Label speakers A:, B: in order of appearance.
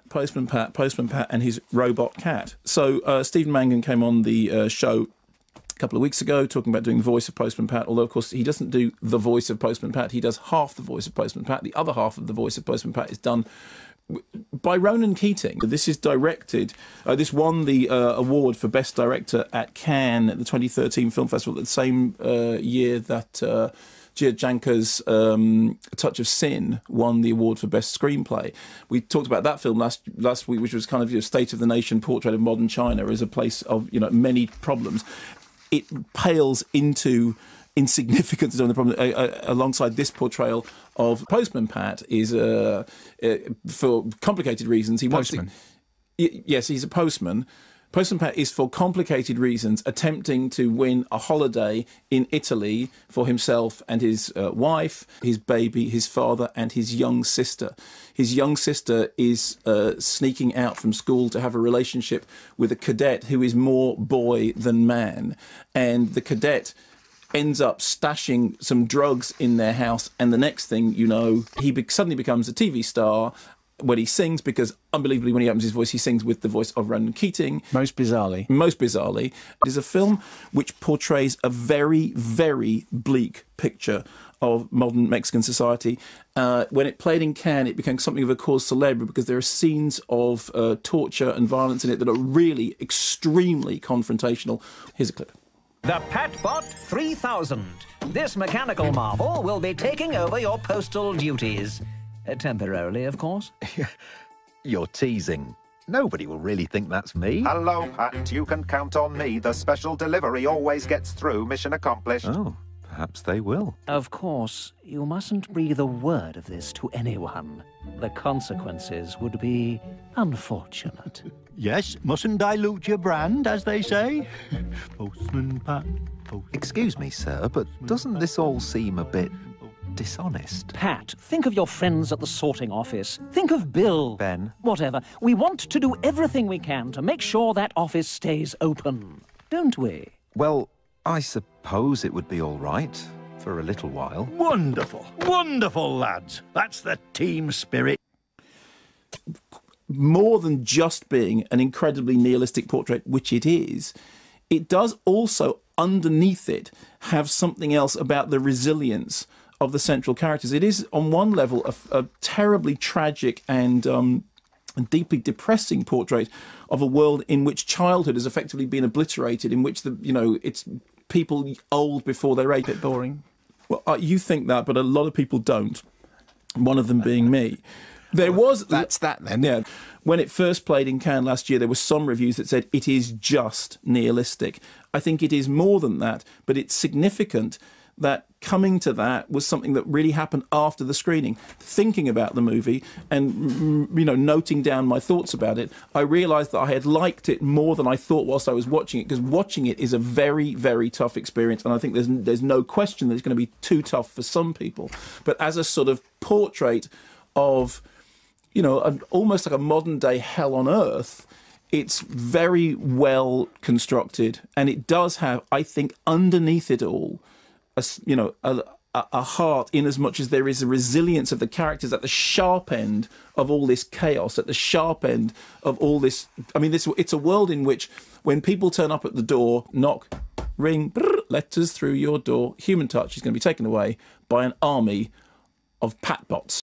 A: Postman Pat, and his robot cat. So Stephen Mangan came on the show a couple of weeks ago talking about doing the voice of Postman Pat, although, of course, he doesn't do the voice of Postman Pat. He does half the voice of Postman Pat. The other half of the voice of Postman Pat is done by Ronan Keating. This is directed... this won the award for Best Director at Cannes at the 2013 Film Festival, at the same year that... Gia Janka's A Touch of Sin won the award for Best Screenplay. We talked about that film last week, which was kind of your state of the nation portrait of modern China as a place of many problems. It pales into insignificance on the problem alongside this portrayal of Postman Pat is for complicated reasons. Yes, he's a postman. Postman Pat is, for complicated reasons, attempting to win a holiday in Italy for himself and his wife, his baby, his father, and his young sister. His young sister is sneaking out from school to have a relationship with a cadet who is more boy than man. And the cadet ends up stashing some drugs in their house, and the next thing you know, he suddenly becomes a TV star when he sings, because unbelievably when he opens his voice, he sings with the voice of Ronan Keating. Most bizarrely. It is a film which portrays a very, very bleak picture of modern Mexican society. When it played in Cannes, it became something of a cause célèbre because there are scenes of torture and violence in it that are really extremely confrontational. Here's a clip.
B: The Patbot 3000. This mechanical marvel will be taking over your postal duties. Temporarily, of course.
C: You're teasing. Nobody will really think that's me.
D: Hello, Pat. You can count on me. The special delivery always gets through. Mission accomplished.
C: Oh, perhaps they will.
B: Of course, you mustn't breathe a word of this to anyone. The consequences would be unfortunate.
E: Yes, mustn't dilute your brand, as they say. Postman Pat.
C: Excuse me, sir, but doesn't this all seem a bit dishonest?
B: Pat, think of your friends at the sorting office. Think of Bill.
C: Ben.
B: Whatever. We want to do everything we can to make sure that office stays open, don't we?
C: Well, I suppose it would be all right for a little while.
E: Wonderful. Wonderful, lads. That's the team spirit.
A: More than just being an incredibly nihilistic portrait, which it is, it does also, underneath it, have something else about the resilience of the central characters. It is, on one level, a terribly tragic and deeply depressing portrait of a world in which childhood has effectively been obliterated, in which it's people old before they're 8.
F: Bit boring.
A: Well, you think that, but a lot of people don't. One of them being me. That's that then. Yeah. When it first played in Cannes last year, there were some reviews that said it is just nihilistic. I think it is more than that, but it's significant that coming to that was something that really happened after the screening. Thinking about the movie and, noting down my thoughts about it, I realised that I had liked it more than I thought whilst I was watching it, because watching it is a very, very tough experience, and I think there's no question that it's going to be too tough for some people. But as a sort of portrait of, almost like a modern-day hell on earth, it's very well constructed, and it does have, I think, underneath it all, a heart, in as much as there is a resilience of the characters at the sharp end of all this chaos, at the sharp end of all this. I mean, it's a world in which when people turn up at the door, knock, ring, brrr, let us through your door, human touch is going to be taken away by an army of patbots.